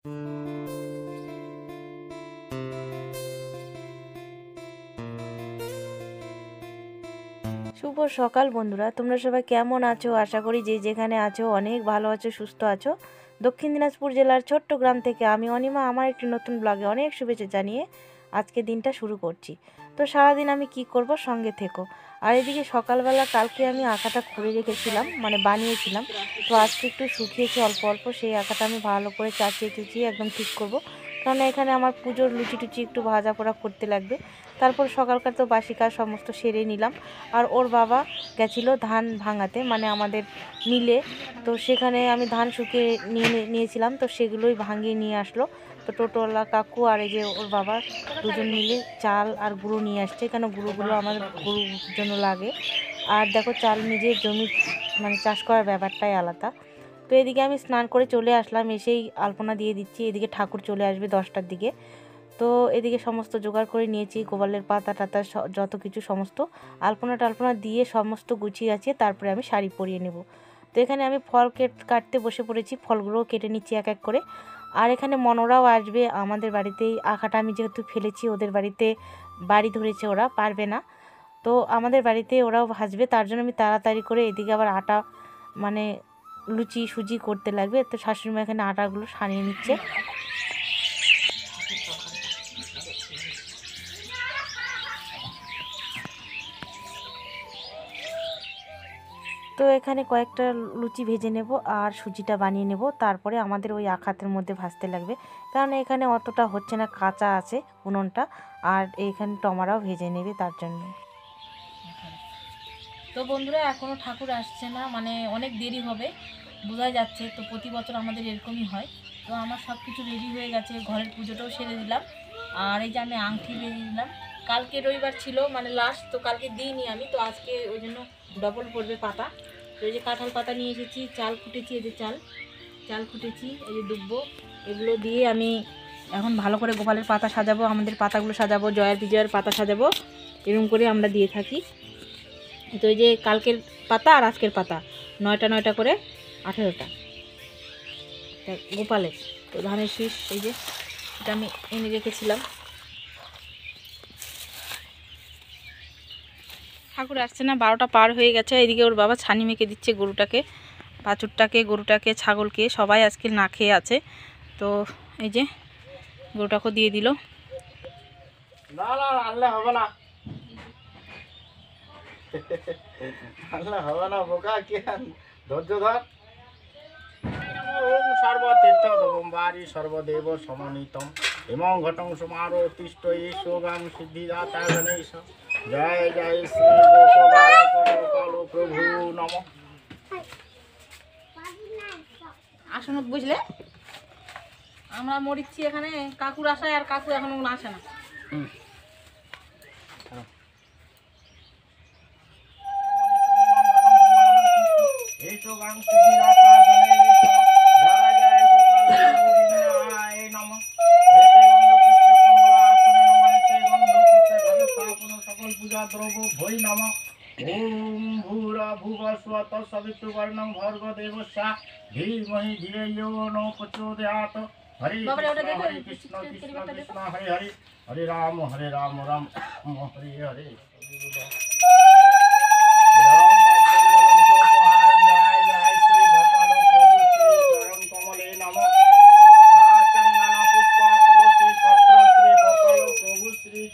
শুভ সকাল বন্ধুরা, তোমরা সবাই কেমন আছো? আশা করি যে যেখানে আছো অনেক ভালো আছো, সুস্থ আছো। দক্ষিণ দিনাজপুর জেলার ছোট্ট গ্রাম থেকে আমি অনিমা আমার একটি নতুন ব্লগে অনেক শুভেচ্ছা জানিয়ে আজকে দিনটা শুরু করছি। তো সারাদিন আমি কি করব, সঙ্গে থেকো। আর এদিকে সকালবেলা কালকে আমি আঁকাটা খুঁড়ে রেখেছিলাম, মানে বানিয়েছিলাম। তো আজকে একটু শুকিয়েছে অল্প অল্প, সেই আঁকাটা আমি ভালো করে চাচিয়ে চুচিয়ে একদম ঠিক করব। কারণ এখানে আমার পুজোর লুচি টুচি একটু ভাজা পোড়া করতে লাগবে। তারপর সকালকার তো বাসি কাজ সমস্ত সেরে নিলাম। আর ওর বাবা গেছিল ধান ভাঙাতে, মানে আমাদের মিলে। তো সেখানে আমি ধান শুকিয়ে নিয়েছিলাম, তো সেগুলোই ভাঙিয়ে নিয়ে আসলো। তো টোটোওয়ালা কাকু আর এই যে ওর বাবা দুজন মিলে চাল আর গুঁড়ো নিয়ে আসছে, কেন গুঁড়োগুলো আমার গরুর জন্য লাগে। আর দেখো, চাল নিজের জমি মানে চাষ করার ব্যাপারটাই আলাদা। তো এদিকে আমি স্নান করে চলে আসলাম, এসেই আলপনা দিয়ে দিচ্ছি। এদিকে ঠাকুর চলে আসবে 10টার দিকে। তো এদিকে সমস্ত জোগাড় করে নিয়েছি, গোপালের পাতা টাতা যত কিছু সমস্ত আলপনা টালপনা দিয়ে সমস্ত গুছিয়ে আছে। তারপরে আমি শাড়ি পরিয়ে নেব। তো এখানে আমি ফল কাটতে বসে পড়েছি, ফলগুলোও কেটে নিচ্ছি এক এক করে। আর এখানে মনোরাও আসবে আমাদের বাড়িতেই। আঁকাটা আমি যেহেতু ফেলেছি, ওদের বাড়িতে বাড়ি ধরেছে, ওরা পারবে না। তো আমাদের বাড়িতে ওরাও ভাজবে, তার জন্য আমি তাড়াতাড়ি করে এদিকে আবার আটা মানে লুচি সুজি করতে লাগবে। তো শাশুড়িমা এখানে আটাগুলো সানিয়ে নিচ্ছে। তো এখানে কয়েকটা লুচি ভেজে নেব আর সুজিটা বানিয়ে নেব, তারপরে আমাদের ওই আখাতের মধ্যে ভাজতে লাগবে। কারণ এখানে অতটা হচ্ছে না, কাঁচা আছে উনুনটা। আর এইখানে টমারাও ভেজে নেবে তার জন্য। তো বন্ধুরা, এখনও ঠাকুর আসছে না, মানে অনেক দেরি হবে বোঝা যাচ্ছে। তো প্রতি বছর আমাদের এরকমই হয়। তো আমার সব কিছু রেডি হয়ে গেছে, ঘরের পুজোটাও সেরে দিলাম। আর এই যে আমি আংটি বেরিয়ে দিলাম। কালকে রবিবার ছিল, মানে লাস্ট, তো কালকে দিইনি আমি, তো আজকে ওই জন্য ডবল পড়বে পাতা। তো এই যে কাঁঠাল পাতা নিয়ে এসেছি, চাল ফুটেছি, এই যে চাল ফুটেছি, এই যে দুব্বো, এগুলো দিয়ে আমি এখন ভালো করে গোপালের পাতা সাজাবো। আমাদের পাতাগুলো সাজাবো, জয়ার বিজয়ের পাতা সাজাবো, এরকম করে আমরা দিয়ে থাকি। তো এই যে কালকের পাতা আর আজকের পাতা 9টা 9টা করে 18টা গোপালের। তো ধানের শীষ এই যে এটা আমি এনে রেখেছিলাম। ঠাকুর আসছে না, 12টা পার হয়ে গেছে। এদিকে ওর বাবা ছানি মেখে দিচ্ছে গরুটাকে, বাছুরটাকে, গরুটাকে, ছাগলকে, সবাই আজকে না খেয়ে আছে। তো এই যে গরুটাকে দিয়ে দিল। না না আনলে হবে না, আনলে হবে না বোকা, কি ধৈর্য ধর। ওম সর্বতীর্থ দেবম্বারি সর্বদেব সমন্বিতম ইমং ঘটং সমারো তিষ্ঠ ঈশোগাং সিদ্ধিদাতা গণেশ। জয় জয় শ্রী গোপাল প্রভু নম। আসুন বুঝলে, আমরা মরিচ্ছি এখানে কাকুর আসায়, আর কাকু এখনো আসে না। ঈশোগাং সিদ্ধিদাতা গণেশ। জয় জয় গোপাল নম। সকল পূজা দ্রব্য ভৈ নম। ওম ভূরা ভুবস্ব তৎসবিতুর্বর্ণং ভর্গো দেবস্যা ধীমহি ধিয়ো ন প্রচোদয়াৎ। হরে কৃষ্ণ কৃষ্ণ কৃষ্ণ হরে হরে, হরে রাম রাম রাম হরে হরে।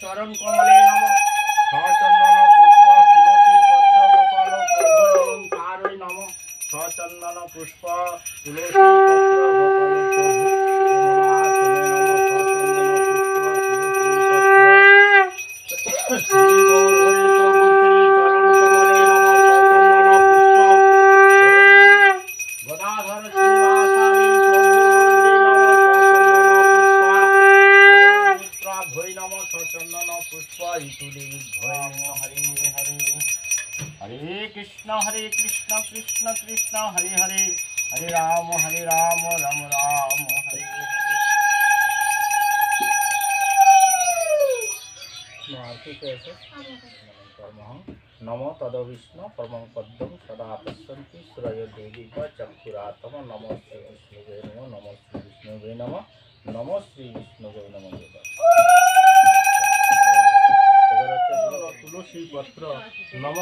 চরণ কমলে নম। সচন্দন পুষ্প তুলসী পত্র গোপাল প্রভু অলঙ্কারই নম। সচন্দন পুষ্প তুলসী পত্র হরে কৃষ্ণ কৃষ্ণ কৃষ্ণ হরে হরে, হরে রাম রাম রাম হরে হরে। নম তদ বিষ্ণু পরমং পদ্মং সদা পশ্যন্তি সুরয় দেবী চক্ষুরাতম। নম শ্রী বিষ্ণুবে নম, নম শ্রী বিষ্ণুবে নম। নম শ্রী বিষ্ণুবে নমঃ। তুলসী পত্র নম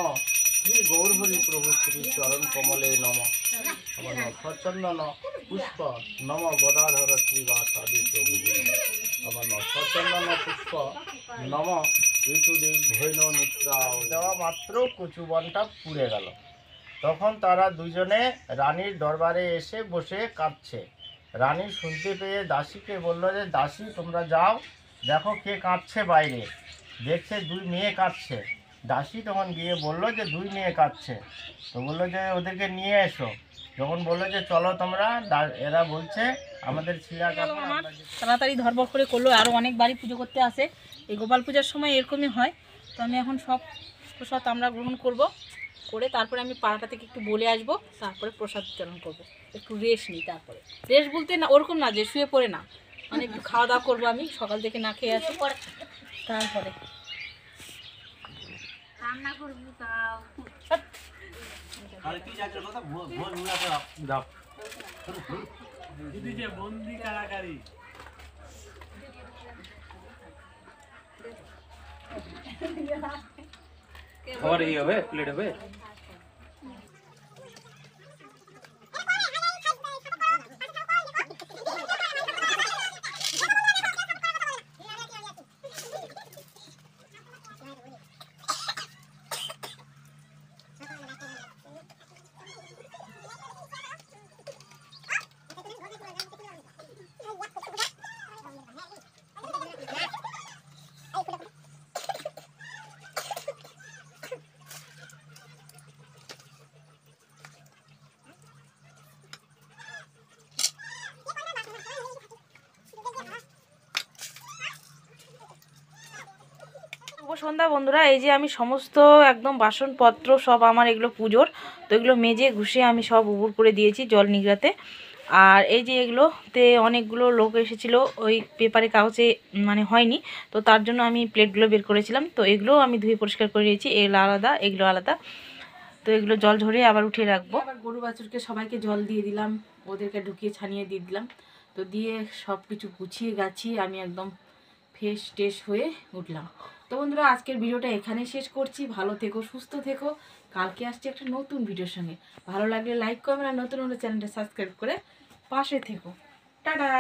শ্রী গৌরহরি প্রভু শ্রী চরণ কমলে নম। আমার সচন্দন পুষ্প নম গদাধর শ্রীবাসাদি প্রভু। আমার সচন্দন পুষ্প নম ঋতুদেব ভৈন মিত্রা। দেওয়া মাত্র কচুবনটা পুড়ে গেল। তখন তারা দুজনে রানীর দরবারে এসে বসে কাঁদছে। রানী শুনতে পেয়ে দাসীকে বলল যে দাসী তোমরা যাও দেখো কে কাঁদছে বাইরে। দেখছে দুই মেয়ে কাঁদছে। দাসী তখন গিয়ে বললো যে দুই মেয়ে কাঁদছে। তো বললো যে ওদেরকে নিয়ে এসো। যখন বললো যে চলো তোমরা, এরা বলছে আমাদের ছিঁড়া কাপড় আমরা তাড়াতাড়ি ধরবড় করে করলো। আরও অনেক বাড়ি পুজো করতে আসে, এই গোপাল পূজার সময় এরকমই হয়। তো আমি এখন সব প্রসাদ আমরা গ্রহণ করব, করে তারপরে আমি পাড়াটা থেকে একটু বলে আসবো, তারপরে প্রসাদ বিতরণ করব। একটু রেস্ট নিই, তারপরে রেস্ট বলতে না ওরকম না যে শুয়ে পড়ে না, মানে একটু খাওয়া দাওয়া করবো। আমি সকাল থেকে না খেয়ে আসি, তারপরে রান্না করবো। তাও খাবার এই হবে, প্লেট হবে। শুভ সন্ধ্যা বন্ধুরা। এই যে আমি সমস্ত একদম বাসনপত্র সব আমার এগুলো পুজোর, তো এগুলো মেজে ঘুষে আমি সব উবুর করে দিয়েছি জল নিগড়াতে। আর এই যে এগুলোতে অনেকগুলো লোক এসেছিলো, ওই পেপারে কাগজে মানে হয়নি, তো তার জন্য আমি প্লেটগুলো বের করেছিলাম। তো এগুলো আমি ধুয়ে পরিষ্কার করে দিয়েছি, এগুলো আলাদা এগুলো আলাদা। তো এগুলো জল ঝরিয়ে আবার উঠিয়ে রাখবো। আবার গরু বাছুরকে সবাইকে জল দিয়ে দিলাম, ওদেরকে ঢুকিয়ে ছানিয়ে দিয়ে দিলাম। তো দিয়ে সব কিছু গুছিয়ে গাছিয়ে আমি একদম ফ্রেশ ট্রেশ হয়ে উঠলাম। তো বন্ধুরা আজকের ভিডিওটা এখানে শেষ করছি। ভালো থেকো, সুস্থ থেকো। কালকে আসছি একটা নতুন ভিডিওর সঙ্গে। ভালো লাগলে লাইক করবেন, আর নতুন হলে চ্যানেলটা সাবস্ক্রাইব করে পাশে থেকো। টাটা।